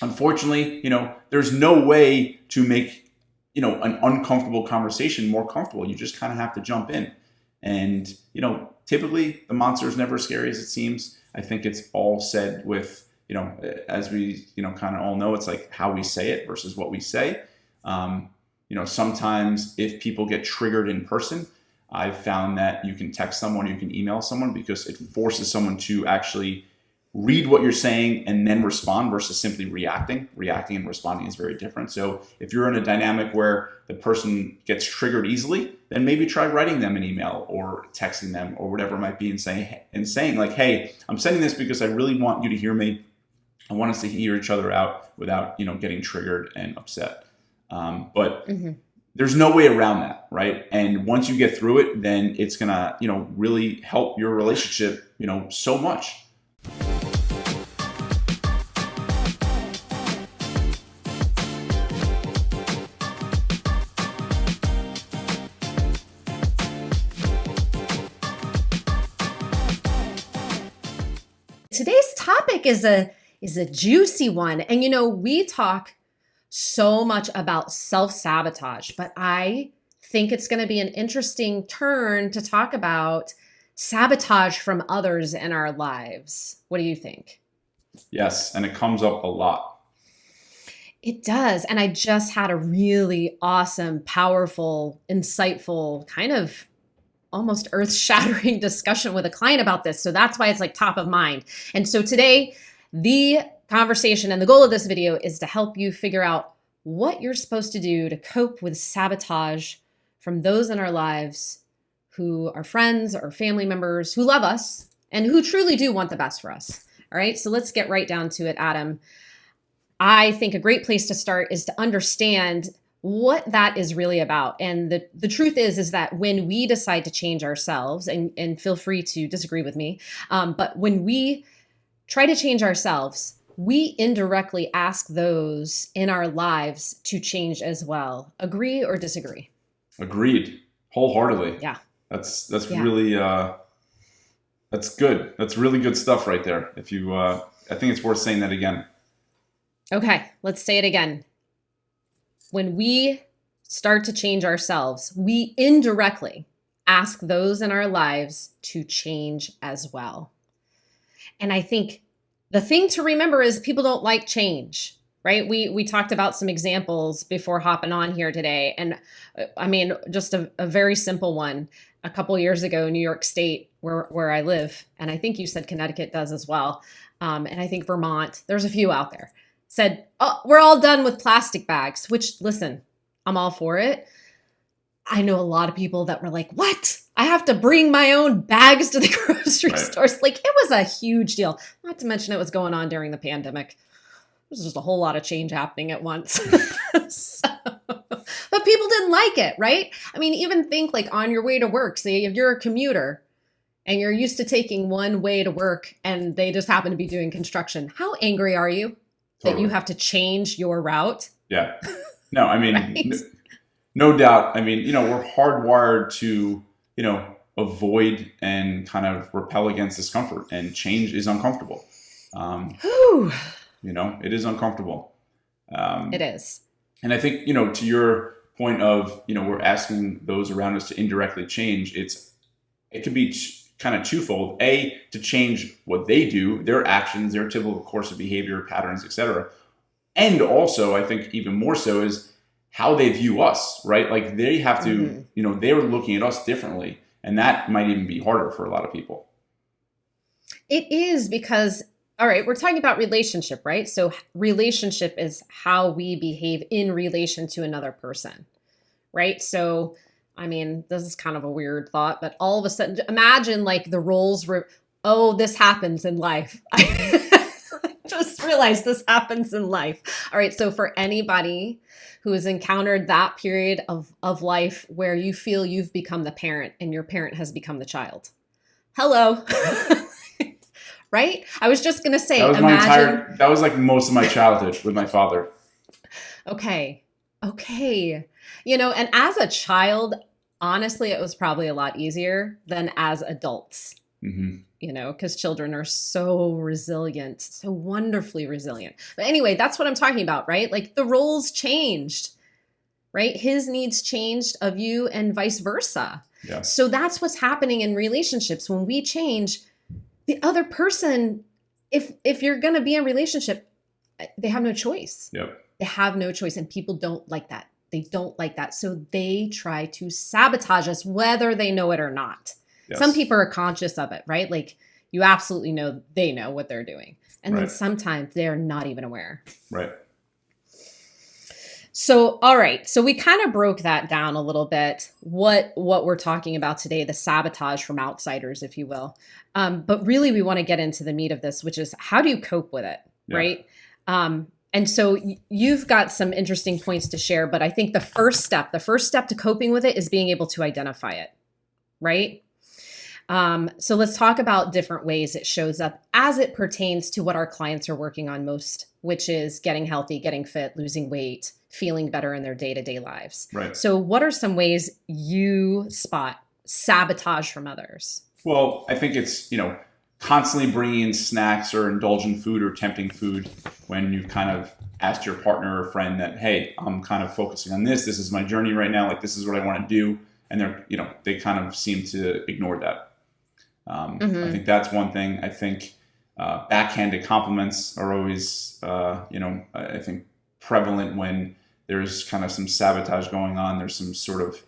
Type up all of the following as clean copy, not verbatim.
unfortunately, there's no way to make, an uncomfortable conversation more comfortable. You just kind of have to jump in. And, typically the monster is never as scary as it seems. I think it's all said with, as we, kind of all know, it's like how we say it versus what we say. Sometimes if people get triggered in person, I've found that you can text someone, you can email someone, because it forces someone to actually read what you're saying and then respond versus simply reacting. Reacting and responding is very different. So if you're in a dynamic where the person gets triggered easily, then maybe try writing them an email or texting them or whatever it might be, and saying like, hey, I'm sending this because I really want you to hear me. I want us to hear each other out without, getting triggered and upset. But there's no way around that, right? And once you get through it, then it's gonna, really help your relationship, so much. Today's topic is a juicy one. And we talk so much about self-sabotage, but I think it's going to be an interesting turn to talk about sabotage from others in our lives. What do you think? Yes, and it comes up a lot. It does. And I just had a really awesome, powerful, insightful, kind of almost earth-shattering discussion with a client about this. So that's why it's like top of mind. And so today, the conversation and the goal of this video is to help you figure out what you're supposed to do to cope with sabotage from those in our lives who are friends or family members who love us and who truly do want the best for us. All right, so let's get right down to it, Adam. I think a great place to start is to understand what that is really about. And the truth is that when we decide to change ourselves, and feel free to disagree with me, but when we try to change ourselves, we indirectly ask those in our lives to change as well. Agree or disagree? Agreed. Wholeheartedly. Yeah. That's really, that's good. That's really good stuff right there. I think it's worth saying that again. Okay, let's say it again. When we start to change ourselves, we indirectly ask those in our lives to change as well. And I think the thing to remember is people don't like change, right? We talked about some examples before hopping on here today. And I mean, just a very simple one. A couple years ago, New York State, where I live, and I think you said Connecticut does as well, and I think Vermont, there's a few out there, said, oh, we're all done with plastic bags, which, listen, I'm all for it. I know a lot of people that were like, what? I have to bring my own bags to the grocery stores. Like, it was a huge deal. Not to mention it was going on during the pandemic. There was just a whole lot of change happening at once. But people didn't like it, right? I mean, even think like on your way to work, say if you're a commuter and you're used to taking one way to work and they just happen to be doing construction, how angry are you? That you have to change your route? Yeah. No, I mean, right? no doubt. I mean, we're hardwired to, avoid and kind of repel against discomfort, and change is uncomfortable. It is uncomfortable. It is. And I think, to your point of, we're asking those around us to indirectly change, it could be kind of twofold. A, to change what they do, their actions, their typical course of behavior, patterns, etc. And also, I think even more so is how they view us, right? Like they have to, they're looking at us differently. And that might even be harder for a lot of people. It is because, all right, we're talking about relationship, right? So relationship is how we behave in relation to another person, right? So I mean, this is kind of a weird thought, but all of a sudden, imagine like the roles were, oh, this happens in life. I just realized this happens in life. All right. So for anybody who has encountered that period of life where you feel you've become the parent and your parent has become the child. Hello. Right? I was just going to say, that was like most of my childhood with my father. Okay. And as a child, honestly, it was probably a lot easier than as adults. Mm-hmm. because children are so resilient, so wonderfully resilient. But anyway, that's what I'm talking about, right? Like the roles changed, right? His needs changed of you and vice versa. Yeah. So that's what's happening in relationships. When we change, the other person, if you're going to be in a relationship, they have no choice. Yep. They have no choice. And people don't like that. They don't like that. So they try to sabotage us, whether they know it or not. Yes. Some people are conscious of it, right? Like you absolutely know they know what they're doing. And then sometimes they're not even aware. Right. So, all right. So we kind of broke that down a little bit, what we're talking about today, the sabotage from outsiders, if you will. But really, we want to get into the meat of this, which is how do you cope with it, right? And so you've got some interesting points to share, but I think the first step to coping with it is being able to identify it, right? So let's talk about different ways it shows up as it pertains to what our clients are working on most, which is getting healthy, getting fit, losing weight, feeling better in their day-to-day lives. Right. So what are some ways you spot sabotage from others? Well, I think it's, constantly bringing in snacks or indulgent food or tempting food when you've kind of asked your partner or friend that, hey, I'm kind of focusing on this. This is my journey right now. Like, this is what I want to do. And they kind of seem to ignore that. I think that's one thing. I think backhanded compliments are always, I think prevalent when there's kind of some sabotage going on. There's some sort of,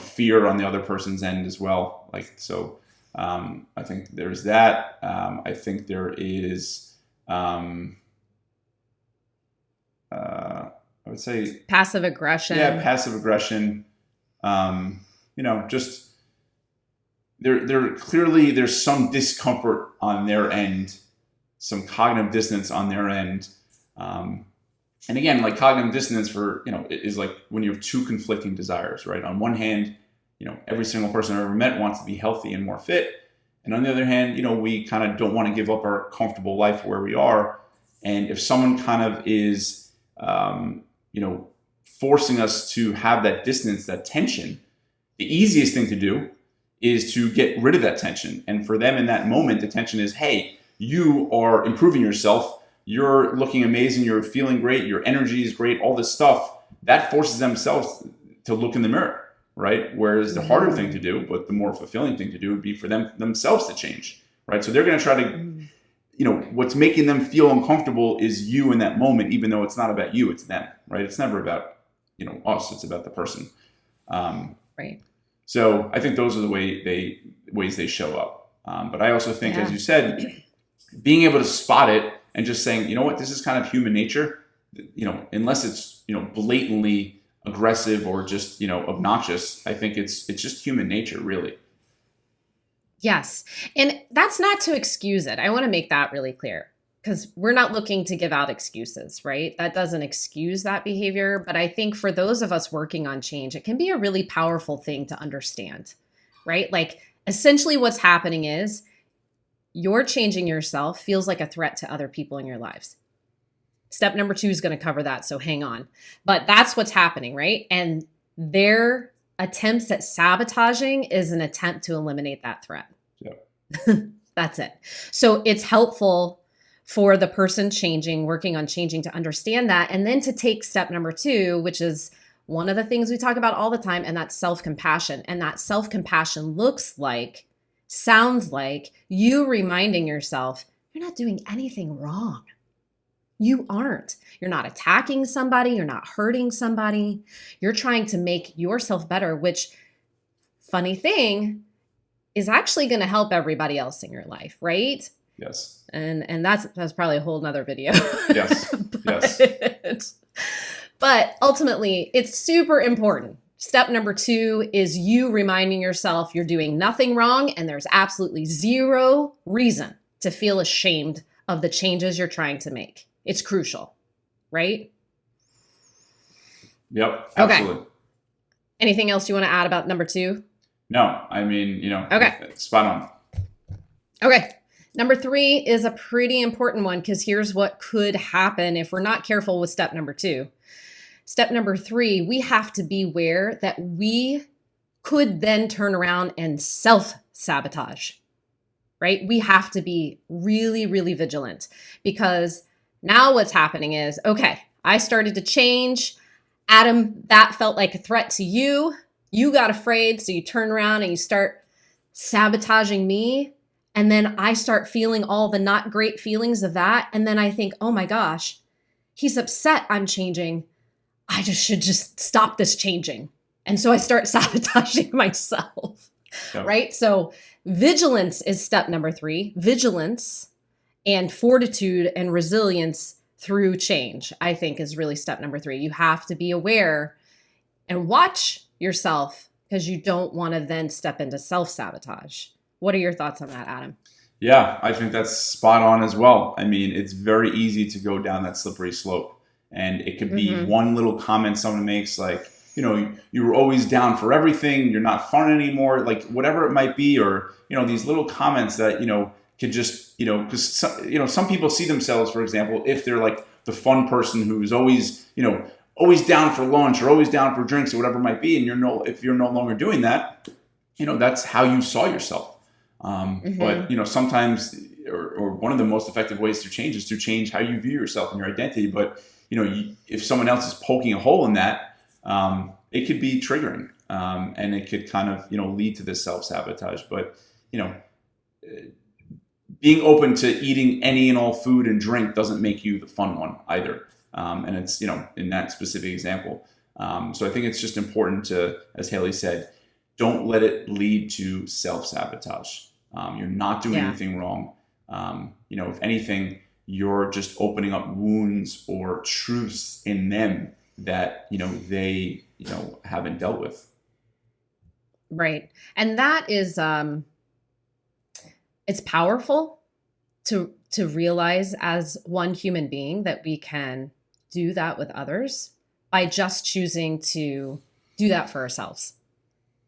fear on the other person's end as well. I think there's that. I think there is, I would say passive aggression. Yeah, passive aggression. Just there's some discomfort on their end, some cognitive dissonance on their end. And again, like cognitive dissonance is like when you have two conflicting desires, right? On one hand, every single person I've ever met wants to be healthy and more fit. And on the other hand, we kind of don't want to give up our comfortable life where we are. And if someone kind of is, forcing us to have that distance, that tension, the easiest thing to do is to get rid of that tension. And for them in that moment, the tension is, hey, you are improving yourself. You're looking amazing. You're feeling great. Your energy is great. All this stuff that forces themselves to look in the mirror. Right. Whereas the harder thing to do, but the more fulfilling thing to do would be for themselves to change. Right. So they're going to try to, what's making them feel uncomfortable is you in that moment, even though it's not about you, it's them. Right. It's never about, us. It's about the person. Right. So I think those are the ways they show up. But I also think, as you said, being able to spot it and just saying, you know what, this is kind of human nature, unless it's, blatantly aggressive or just, obnoxious. I think it's just human nature, really. Yes. And that's not to excuse it. I want to make that really clear because we're not looking to give out excuses, right? That doesn't excuse that behavior. But I think for those of us working on change, it can be a really powerful thing to understand, right? Like essentially what's happening is you're changing yourself feels like a threat to other people in your lives. Step number 2 is going to cover that, so hang on. But that's what's happening, right? And their attempts at sabotaging is an attempt to eliminate that threat. Yep. That's it. So it's helpful for the person working on changing to understand that, and then to take step number 2, which is one of the things we talk about all the time, and that's self-compassion. And that self-compassion sounds like you reminding yourself, you're not doing anything wrong. You aren't. You're not attacking somebody. You're not hurting somebody. You're trying to make yourself better, which, funny thing, is actually going to help everybody else in your life, right? Yes. And that's probably a whole nother video. Yes. Yes. But ultimately, it's super important. Step number 2 is you reminding yourself you're doing nothing wrong and there's absolutely zero reason to feel ashamed of the changes you're trying to make. It's crucial, right? Yep, absolutely. Okay. Anything else you want to add about number 2? No, I mean, okay. Spot on. Okay. Number 3 is a pretty important one because here's what could happen if we're not careful with step number 2. Step number 3, we have to be aware that we could then turn around and self-sabotage, right? We have to be really, really vigilant, because now what's happening is, okay, I started to change. Adam, that felt like a threat to you. You got afraid, so you turn around and you start sabotaging me. And then I start feeling all the not great feelings of that. And then I think, oh my gosh, he's upset I'm changing. I should just stop this changing. And so I start sabotaging myself, Yep. right? So vigilance is step number 3. Vigilance and fortitude and resilience through change, I think, is really step number 3. You have to be aware and watch yourself, because you don't want to then step into self-sabotage. What are your thoughts on that, Adam? Yeah, I think that's spot on as well. I mean, it's very easy to go down that slippery slope. And it could be one little comment someone makes, like, you were always down for everything, you're not fun anymore, like whatever it might be, or, these little comments that, could just, because, some people see themselves, for example, if they're like the fun person who's always, always down for lunch or always down for drinks or whatever it might be. And if you're no longer doing that, that's how you saw yourself. But, sometimes, or one of the most effective ways to change is to change how you view yourself and your identity. But, if someone else is poking a hole in that, it could be triggering, and it could kind of, lead to this self-sabotage. But, being open to eating any and all food and drink doesn't make you the fun one either. And it's, in that specific example. So I think it's just important to, as Haley said, don't let it lead to self-sabotage. You're not doing anything wrong. If anything, you're just opening up wounds or truths in them that, they, haven't dealt with. Right. And that is, it's powerful to realize as one human being that we can do that with others by just choosing to do that for ourselves.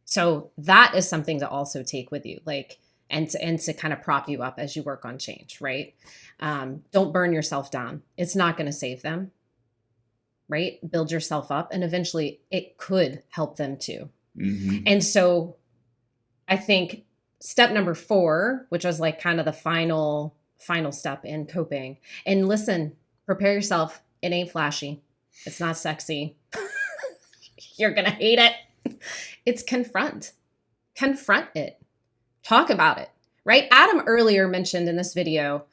So that is something to also take with you, like, and to kind of prop you up as you work on change, right? Don't burn yourself down. It's not going to save them, right? Build yourself up, and eventually it could help them too. And so I think step number 4, which was like kind of the final step in coping, and listen, prepare yourself. It ain't flashy. It's not sexy. You're going to hate it. It's confront it. Talk about it, right? Adam earlier mentioned in this video,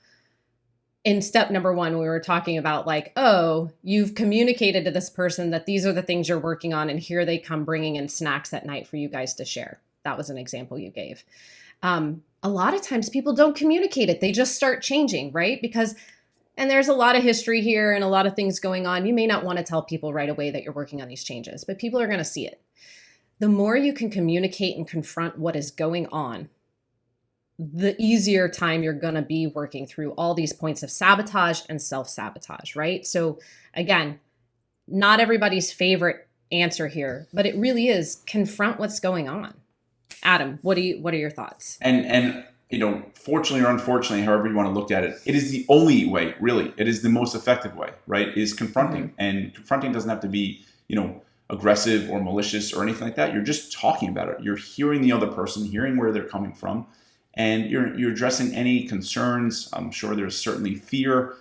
in step number 1, we were talking about like, oh, you've communicated to this person that these are the things you're working on, and here they come bringing in snacks at night for you guys to share. That was an example you gave. A lot of times people don't communicate it. They just start changing, right? And there's a lot of history here and a lot of things going on. You may not want to tell people right away that you're working on these changes, but people are going to see it. The more you can communicate and confront what is going on, the easier time you're going to be working through all these points of sabotage and self-sabotage, right? So again, not everybody's favorite answer here, but it really is confront what's going on. Adam, what are your thoughts? And fortunately or unfortunately, however you want to look at it, it is the only way, really. It is the most effective way, right? Is confronting. And confronting doesn't have to be, aggressive or malicious or anything like that. You're just talking about it. You're hearing the other person, hearing where they're coming from, and you're addressing any concerns. I'm sure there's certainly fear,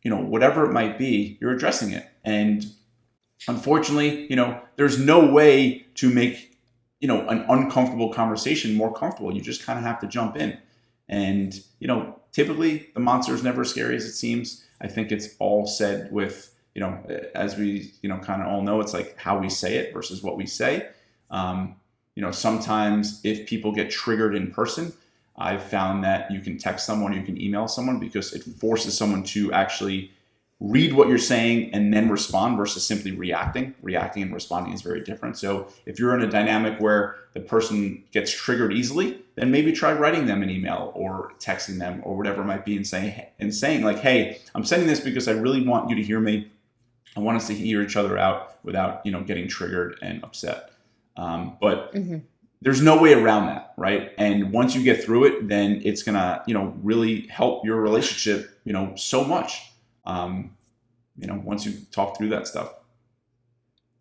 whatever it might be, you're addressing it. And unfortunately, there's no way to make, an uncomfortable conversation more comfortable. You just kind of have to jump in. And, typically the monster is never as scary as it seems. I think it's all said with, as we, kind of all know, it's like how we say it versus what we say. Sometimes if people get triggered in person, I've found that you can text someone, you can email someone, because it forces someone to actually read what you're saying and then respond versus simply reacting. Reacting and responding is very different. So if you're in a dynamic where the person gets triggered easily, then maybe try writing them an email or texting them or whatever it might be, and saying like, hey, I'm sending this because I really want you to hear me. I want us to hear each other out without, getting triggered and upset. But there's no way around that, right? And once you get through it, then it's gonna, really help your relationship, so much. Once you talk through that stuff.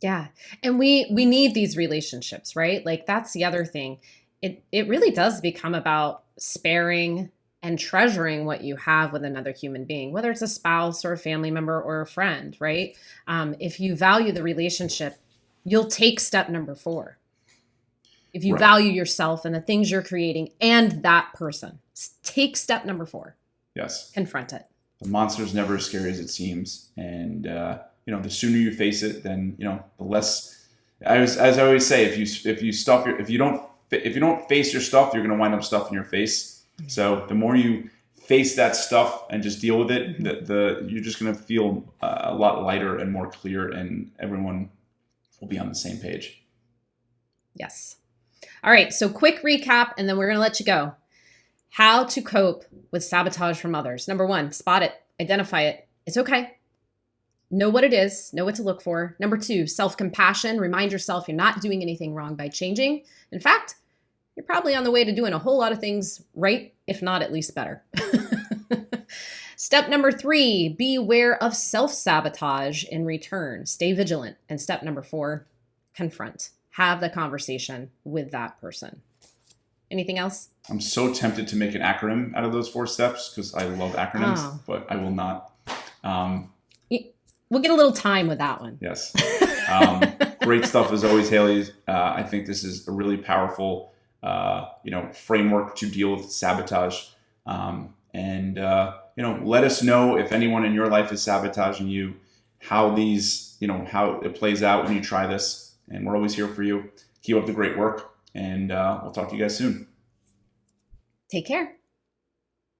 Yeah. And we need these relationships, right? Like that's the other thing it really does become about sparing and treasuring what you have with another human being, whether it's a spouse or a family member or a friend, right? If you value the relationship, you'll take step number 4. If you Right. value yourself and the things you're creating and that person, take step number 4. Yes. Confront it. The monster is never as scary as it seems. And, the sooner you face it, then, the less, as I always say, if you don't face your stuff, you're going to wind up stuffing your face. So the more you face that stuff and just deal with it, you're just going to feel a lot lighter and more clear, and everyone will be on the same page. Yes. All right. So quick recap, and then we're going to let you go. How to cope with sabotage from others. Number 1, spot it, identify it. It's okay. Know what it is, know what to look for. Number 2, self-compassion. Remind yourself you're not doing anything wrong by changing. In fact, you're probably on the way to doing a whole lot of things right, if not at least better. Step number 3, be aware of self-sabotage in return. Stay vigilant. And step number 4, confront. Have the conversation with that person. Anything else? I'm so tempted to make an acronym out of those 4 steps because I love acronyms, Oh. but I will not. We'll get a little time with that one. Yes. Great stuff as always, Haley. I think this is a really powerful, framework to deal with sabotage. Let us know if anyone in your life is sabotaging you, how it plays out when you try this. And we're always here for you. Keep up the great work, and we'll talk to you guys soon. Take care.